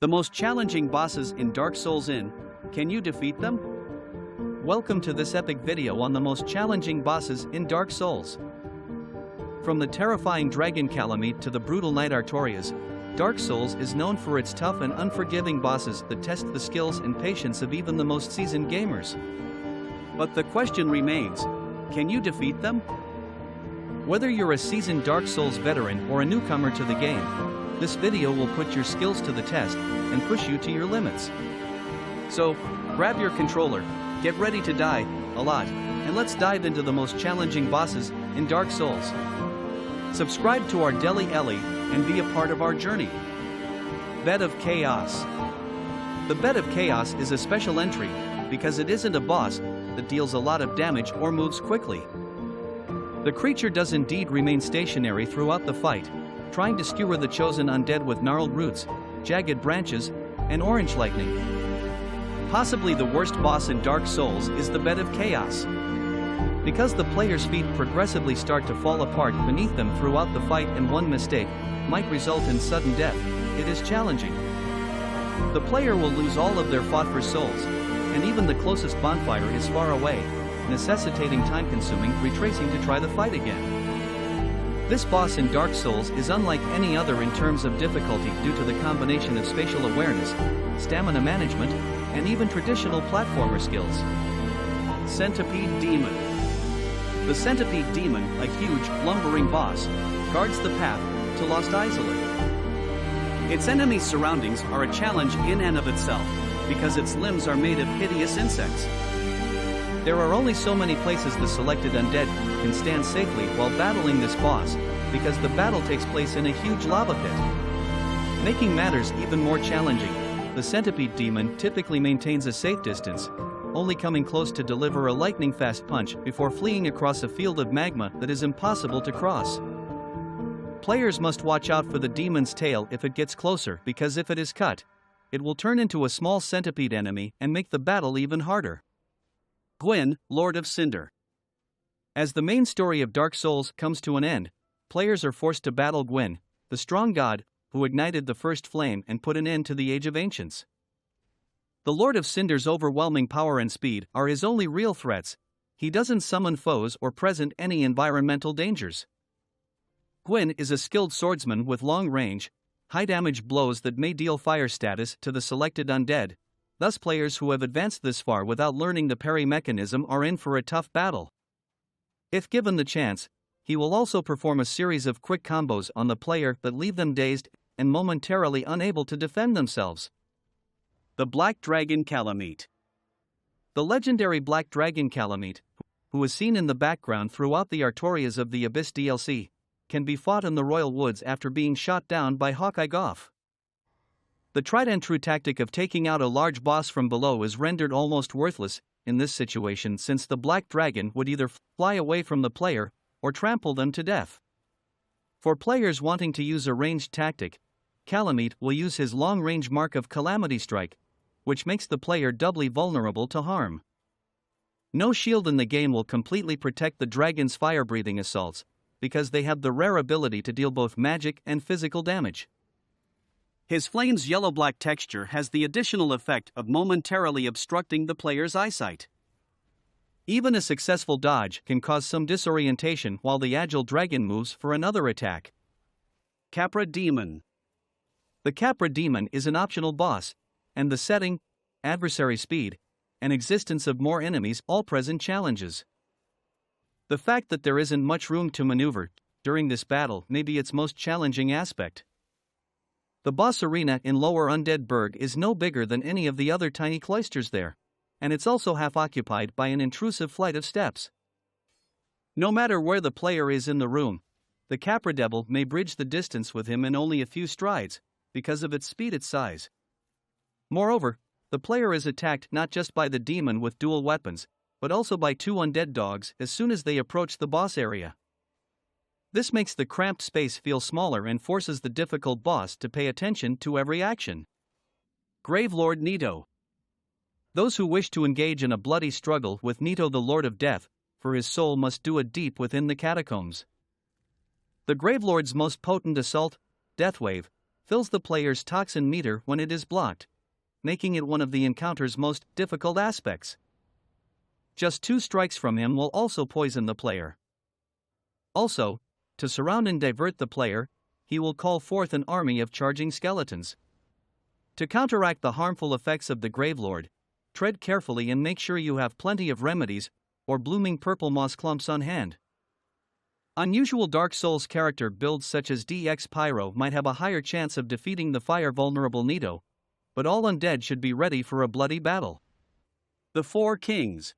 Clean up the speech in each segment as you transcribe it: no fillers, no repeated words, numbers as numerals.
The most challenging bosses in Dark Souls can you defeat them? Welcome to this epic video on the most challenging bosses in Dark Souls. From the terrifying dragon Calamite to the brutal knight Artorias, Dark Souls is known for its tough and unforgiving bosses that test the skills and patience of even the most seasoned gamers. But the question remains, can you defeat them? Whether you're a seasoned Dark Souls veteran or a newcomer to the game, this video will put your skills to the test and push you to your limits. So, grab your controller, get ready to die a lot, and let's dive into the most challenging bosses in Dark Souls. Subscribe to our Daily Ellie and be a part of our journey. Bed of Chaos. The Bed of Chaos is a special entry because it isn't a boss that deals a lot of damage or moves quickly. The creature does indeed remain stationary throughout the fight, trying to skewer the chosen undead with gnarled roots, jagged branches, and orange lightning. Possibly the worst boss in Dark Souls is the Bed of Chaos. Because the player's feet progressively start to fall apart beneath them throughout the fight and one mistake might result in sudden death, it is challenging. The player will lose all of their fought-for souls, and even the closest bonfire is far away, necessitating time-consuming retracing to try the fight again. This boss in Dark Souls is unlike any other in terms of difficulty due to the combination of spatial awareness, stamina management, and even traditional platformer skills. Centipede Demon. The Centipede Demon, a huge, lumbering boss, guards the path to Lost Isolate. Its enemy's surroundings are a challenge in and of itself, because its limbs are made of hideous insects. There are only so many places the selected undead can stand safely while battling this boss, because the battle takes place in a huge lava pit. Making matters even more challenging, the Centipede Demon typically maintains a safe distance, only coming close to deliver a lightning-fast punch before fleeing across a field of magma that is impossible to cross. Players must watch out for the demon's tail if it gets closer, because if it is cut, it will turn into a small centipede enemy and make the battle even harder. Gwyn, Lord of Cinder. As the main story of Dark Souls comes to an end, players are forced to battle Gwyn, the strong god who ignited the first flame and put an end to the Age of Ancients. The Lord of Cinder's overwhelming power and speed are his only real threats. He doesn't summon foes or present any environmental dangers. Gwyn is a skilled swordsman with long range, high damage blows that may deal fire status to the selected undead. Thus players who have advanced this far without learning the parry mechanism are in for a tough battle. If given the chance, he will also perform a series of quick combos on the player that leave them dazed and momentarily unable to defend themselves. The Black Dragon Calamite. The legendary Black Dragon Calamite, who is seen in the background throughout the Artorias of the Abyss DLC, can be fought in the Royal Woods after being shot down by Hawkeye Goff. The tried-and-true tactic of taking out a large boss from below is rendered almost worthless in this situation, since the Black Dragon would either fly away from the player or trample them to death. For players wanting to use a ranged tactic, Calamite will use his long-range mark of Calamity Strike, which makes the player doubly vulnerable to harm. No shield in the game will completely protect the dragon's fire-breathing assaults, because they have the rare ability to deal both magic and physical damage. His flame's yellow-black texture has the additional effect of momentarily obstructing the player's eyesight. Even a successful dodge can cause some disorientation while the agile dragon moves for another attack. Capra Demon. The Capra Demon is an optional boss, and the setting, adversary speed, and existence of more enemies all present challenges. The fact that there isn't much room to maneuver during this battle may be its most challenging aspect. The boss arena in Lower Undead Burg is no bigger than any of the other tiny cloisters there, and it's also half occupied by an intrusive flight of steps. No matter where the player is in the room, the Capra Devil may bridge the distance with him in only a few strides, because of its speed and size. Moreover, the player is attacked not just by the demon with dual weapons, but also by two undead dogs as soon as they approach the boss area. This makes the cramped space feel smaller and forces the difficult boss to pay attention to every action. Gravelord Nito. Those who wish to engage in a bloody struggle with Nito the Lord of Death, for his soul must do it deep within the catacombs. The Gravelord's most potent assault, Deathwave, fills the player's toxin meter when it is blocked, making it one of the encounter's most difficult aspects. Just 2 strikes from him will also poison the player. Also, to surround and divert the player, he will call forth an army of charging skeletons. To counteract the harmful effects of the Gravelord, tread carefully and make sure you have plenty of remedies or blooming purple moss clumps on hand. Unusual Dark Souls character builds such as DX Pyro might have a higher chance of defeating the fire-vulnerable Nito, but all undead should be ready for a bloody battle. The 4 Kings.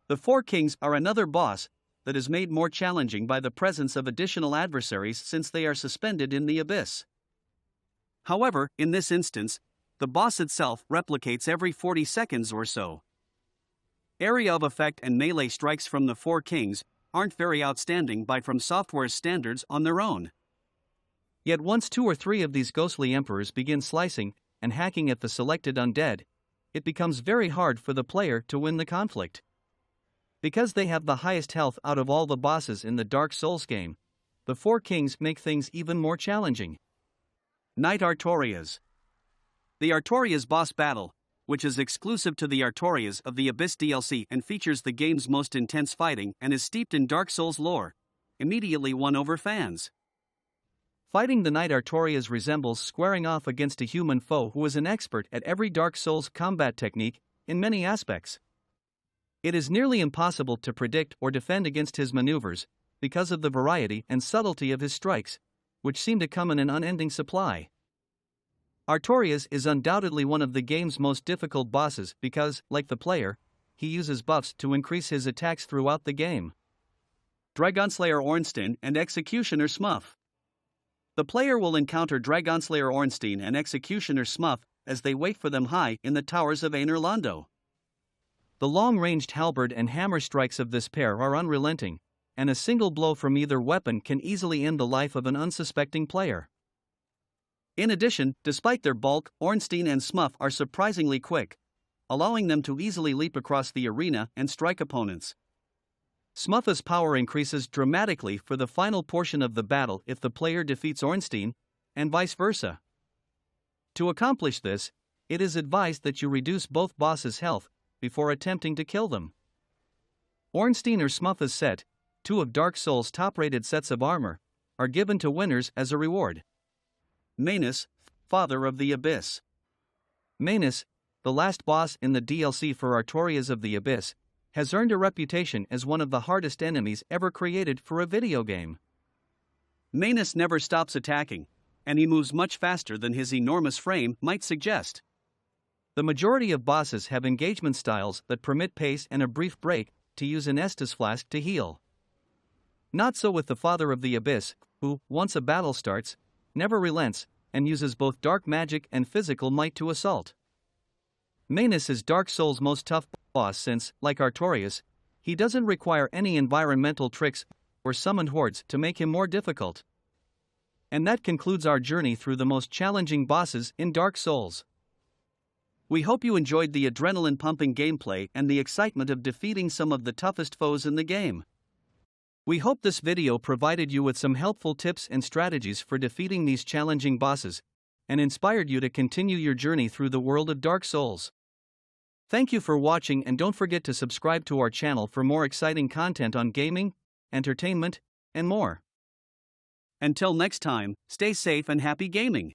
The 4 Kings are another boss that is made more challenging by the presence of additional adversaries since they are suspended in the abyss. However, in this instance, the boss itself replicates every 40 seconds or so. Area of effect and melee strikes from the 4 Kings aren't very outstanding by From Software's standards on their own. Yet once 2 or 3 of these ghostly emperors begin slicing and hacking at the selected undead, it becomes very hard for the player to win the conflict. Because they have the highest health out of all the bosses in the Dark Souls game, the 4 Kings make things even more challenging. Knight Artorias. The Artorias boss battle, which is exclusive to the Artorias of the Abyss DLC and features the game's most intense fighting and is steeped in Dark Souls lore, immediately won over fans. Fighting the Knight Artorias resembles squaring off against a human foe who is an expert at every Dark Souls combat technique in many aspects. It is nearly impossible to predict or defend against his maneuvers because of the variety and subtlety of his strikes, which seem to come in an unending supply. Artorias is undoubtedly one of the game's most difficult bosses because, like the player, he uses buffs to increase his attacks throughout the game. Dragonslayer Ornstein and Executioner Smuff. The player will encounter Dragonslayer Ornstein and Executioner Smuff as they wait for them high in the towers of Aner Londo. The long-ranged halberd and hammer strikes of this pair are unrelenting, and a single blow from either weapon can easily end the life of an unsuspecting player. In addition, despite their bulk, Ornstein and Smuff are surprisingly quick, allowing them to easily leap across the arena and strike opponents. Smuff's power increases dramatically for the final portion of the battle if the player defeats Ornstein, and vice versa. To accomplish this, it is advised that you reduce both bosses' health before attempting to kill them. Ornstein or Smuff's set, 2 of Dark Souls' top-rated sets of armor, are given to winners as a reward. Manus, Father of the Abyss. Manus, the last boss in the DLC for Artorias of the Abyss, has earned a reputation as one of the hardest enemies ever created for a video game. Manus never stops attacking, and he moves much faster than his enormous frame might suggest. The majority of bosses have engagement styles that permit pace and a brief break to use an Estus flask to heal. Not so with the Father of the Abyss, who, once a battle starts, never relents, and uses both dark magic and physical might to assault. Manus is Dark Souls' most tough boss since, like Artorias, he doesn't require any environmental tricks or summoned hordes to make him more difficult. And that concludes our journey through the most challenging bosses in Dark Souls. We hope you enjoyed the adrenaline-pumping gameplay and the excitement of defeating some of the toughest foes in the game. We hope this video provided you with some helpful tips and strategies for defeating these challenging bosses, and inspired you to continue your journey through the world of Dark Souls. Thank you for watching, and don't forget to subscribe to our channel for more exciting content on gaming, entertainment, and more. Until next time, stay safe and happy gaming!